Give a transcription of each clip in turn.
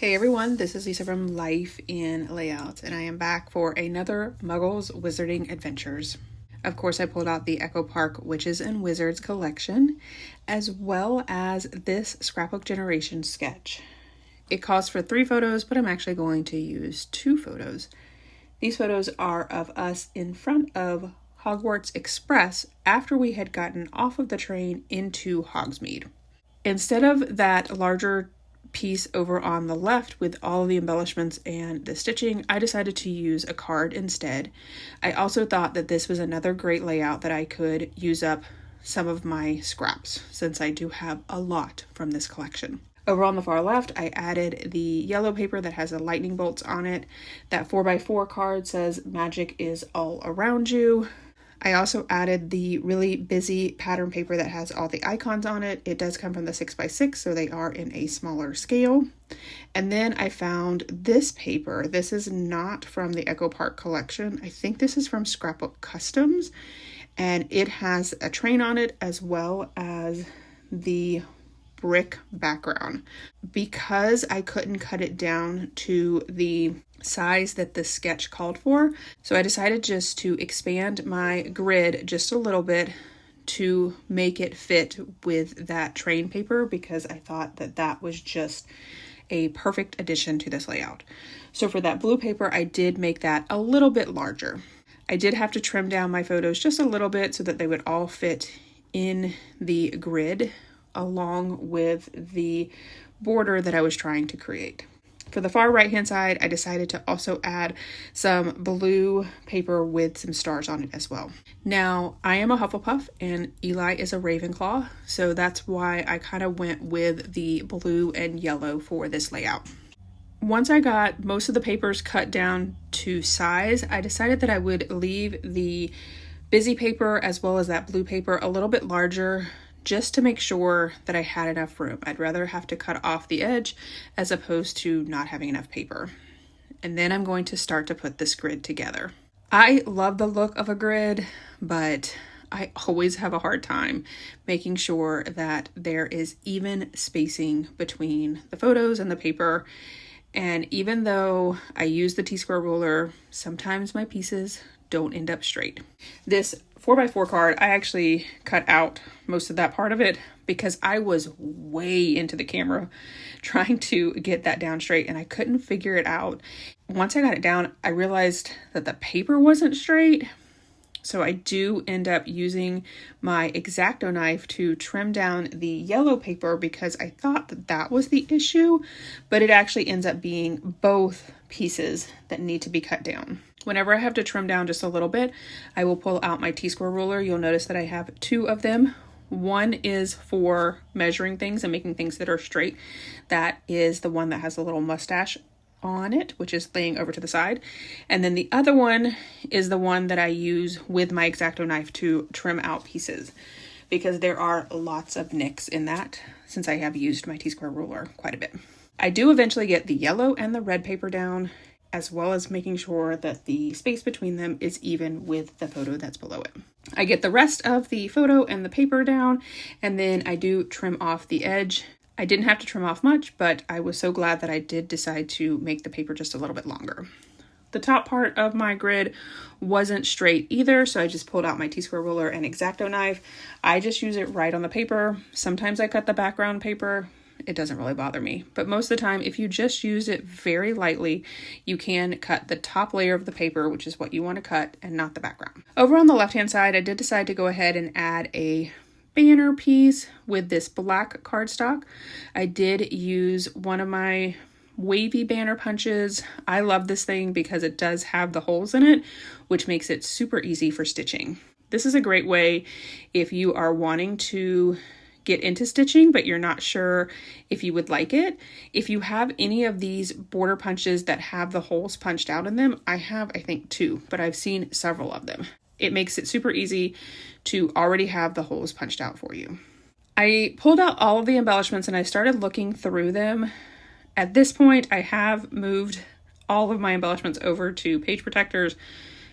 Hey everyone, this is Lisa from Life in Layouts, and I am back for another Muggles Wizarding Adventures. Of course, I pulled out the Echo Park Witches and Wizards collection, as well as this Scrapbook Generation sketch. It calls for 3 photos, but I'm actually going to use 2 photos. These photos are of us in front of Hogwarts Express after we had gotten off of the train into Hogsmeade. Instead of that larger piece over on the left with all of the embellishments and the stitching, I decided to use a card instead. I also thought that this was another great layout that I could use up some of my scraps, since I do have a lot from this collection. Over on the far left, I added the yellow paper that has the lightning bolts on it. That 4x4 card says magic is all around you. I also added the really busy pattern paper that has all the icons on it. It does come from the 6x6, so they are in a smaller scale. And then I found this paper. This is not from the Echo Park collection. I think this is from Scrapbook Customs, and it has a train on it as well as the brick background. Because I couldn't cut it down to the size that the sketch called for, so I decided just to expand my grid just a little bit to make it fit with that train paper, because I thought that that was just a perfect addition to this layout. So for that blue paper, I did make that a little bit larger. I did have to trim down my photos just a little bit so that they would all fit in the grid along with the border that I was trying to create. For the far right hand side, I decided to also add some blue paper with some stars on it as well. Now, I am a Hufflepuff and Eli is a Ravenclaw, so that's why I kind of went with the blue and yellow for this layout. Once I got most of the papers cut down to size, I decided that I would leave the busy paper as well as that blue paper a little bit larger, just to make sure that I had enough room. I'd rather have to cut off the edge as opposed to not having enough paper. And then I'm going to start to put this grid together. I love the look of a grid, but I always have a hard time making sure that there is even spacing between the photos and the paper. And even though I use the T-square ruler, sometimes my pieces don't end up straight. This 4x4 card, I actually cut out most of that part of it because I was way into the camera trying to get that down straight and I couldn't figure it out. Once I got it down, I realized that the paper wasn't straight. So I do end up using my X-Acto knife to trim down the yellow paper because I thought that that was the issue, but it actually ends up being both pieces that need to be cut down. Whenever I have to trim down just a little bit, I will pull out my T-square ruler. You'll notice that I have 2 of them. One is for measuring things and making things that are straight. That is the one that has a little mustache on it, which is laying over to the side. And then the other one is the one that I use with my X-Acto knife to trim out pieces, because there are lots of nicks in that since I have used my T-square ruler quite a bit. I do eventually get the yellow and the red paper down, as well as making sure that the space between them is even with the photo that's below it. I get the rest of the photo and the paper down, and then I do trim off the edge. I didn't have to trim off much, but I was so glad that I did decide to make the paper just a little bit longer. The top part of my grid wasn't straight either, so I just pulled out my T-square ruler and X-Acto knife. I just use it right on the paper. Sometimes I cut the background paper. It doesn't really bother me, but most of the time, if you just use it very lightly, you can cut the top layer of the paper, which is what you want to cut, and not the background. Over on the left-hand side, I did decide to go ahead and add a banner piece with this black cardstock. I did use one of my wavy banner punches. I love this thing because it does have the holes in it, which makes it super easy for stitching. This is a great way if you are wanting to get into stitching, but you're not sure if you would like it. If you have any of these border punches that have the holes punched out in them, I have, I think 2, but I've seen several of them. It makes it super easy to already have the holes punched out for you. I pulled out all of the embellishments and I started looking through them. At this point, I have moved all of my embellishments over to page protectors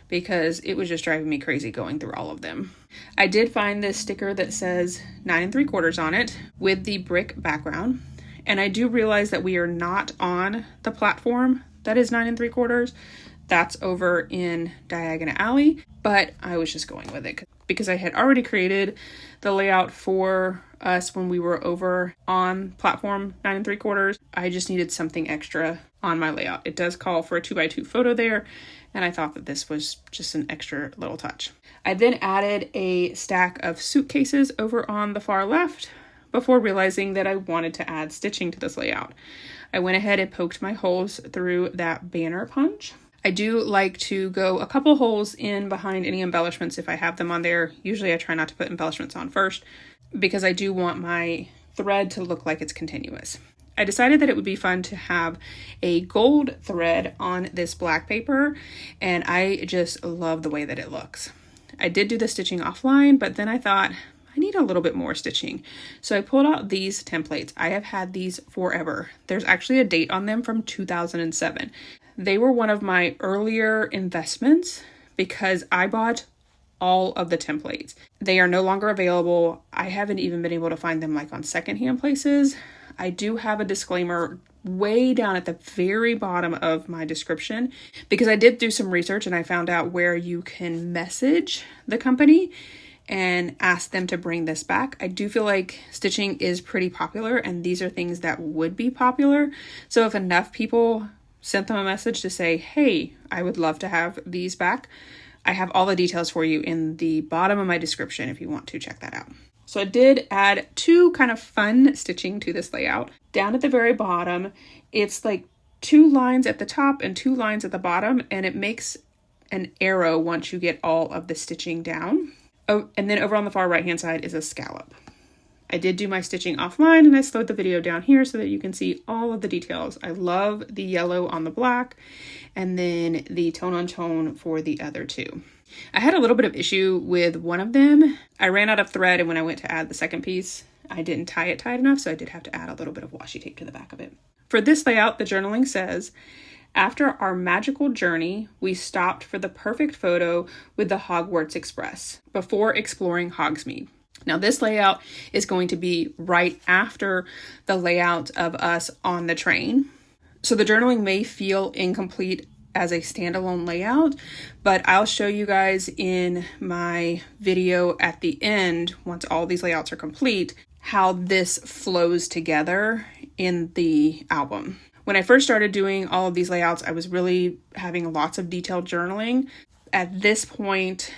because it was just driving me crazy going through all of them. I did find this sticker that says 9 3/4 on it with the brick background, And I do realize that we are not on the platform that is 9 3/4. That's over in Diagonal Alley, but I was just going with it because I had already created the layout for us when we were over on platform 9 3/4. I just needed something extra on my layout. It does call for a 2x2 photo there, and I thought that this was just an extra little touch. I then added a stack of suitcases over on the far left before realizing that I wanted to add stitching to this layout. I went ahead and poked my holes through that banner punch. I do like to go a couple holes in behind any embellishments if I have them on there. Usually I try not to put embellishments on first because I do want my thread to look like it's continuous. I decided that it would be fun to have a gold thread on this black paper, and I just love the way that it looks. I did do the stitching offline, but then I thought I need a little bit more stitching. So I pulled out these templates. I have had these forever. There's actually a date on them from 2007. They were one of my earlier investments because I bought all of the templates. They are no longer available. I haven't even been able to find them like on secondhand places. I do have a disclaimer way down at the very bottom of my description because I did do some research and I found out where you can message the company and ask them to bring this back. I do feel like stitching is pretty popular and these are things that would be popular. So if enough people sent them a message to say, hey, I would love to have these back, I have all the details for you in the bottom of my description if you want to check that out. So I did add two kind of fun stitching to this layout. Down at the very bottom, it's like 2 lines at the top and 2 lines at the bottom, and it makes an arrow once you get all of the stitching down. Oh, and then over on the far right hand side is a scallop. I did do my stitching offline and I slowed the video down here so that you can see all of the details. I love the yellow on the black and then the tone on tone for the other two. I had a little bit of issue with one of them. I ran out of thread and when I went to add the second piece, I didn't tie it tight enough, so I did have to add a little bit of washi tape to the back of it. For this layout, the journaling says, after our magical journey, we stopped for the perfect photo with the Hogwarts Express before exploring Hogsmeade. Now this layout is going to be right after the layout of us on the train. So the journaling may feel incomplete as a standalone layout, but I'll show you guys in my video at the end, once all these layouts are complete, how this flows together in the album. When I first started doing all of these layouts, I was really having lots of detailed journaling. At this point,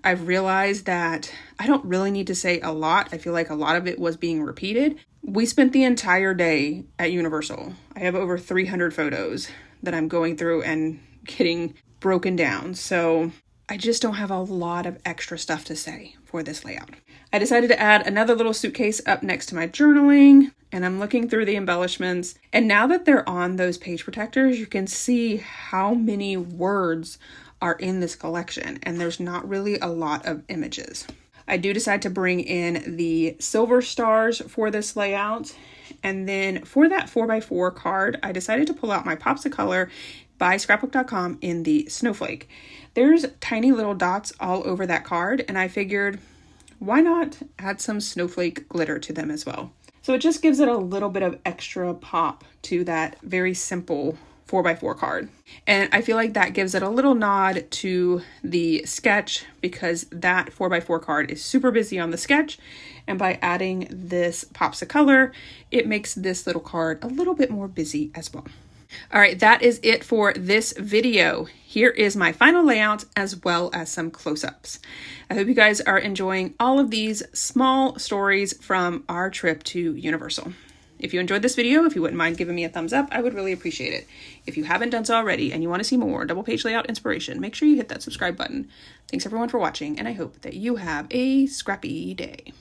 I've realized that I don't really need to say a lot. I feel like a lot of it was being repeated. We spent the entire day at Universal. I have over 300 photos that I'm going through and getting broken down. So I just don't have a lot of extra stuff to say for this layout. I decided to add another little suitcase up next to my journaling, and I'm looking through the embellishments. And now that they're on those page protectors, you can see how many words are in this collection, and there's not really a lot of images. I do decide to bring in the silver stars for this layout. And then for that 4x4 card, I decided to pull out my Pops of Color by Scrapbook.com in the Snowflake. There's tiny little dots all over that card, and I figured, why not add some snowflake glitter to them as well? So it just gives it a little bit of extra pop to that very simple 4x4 card. And I feel like that gives it a little nod to the sketch because that 4x4 card is super busy on the sketch. And by adding this Pops of Color, it makes this little card a little bit more busy as well. All right, that is it for this video. Here is my final layout as well as some close-ups. I hope you guys are enjoying all of these small stories from our trip to Universal. If you enjoyed this video, if you wouldn't mind giving me a thumbs up, I would really appreciate it. If you haven't done so already and you want to see more double page layout inspiration, make sure you hit that subscribe button. Thanks everyone for watching, and I hope that you have a scrappy day.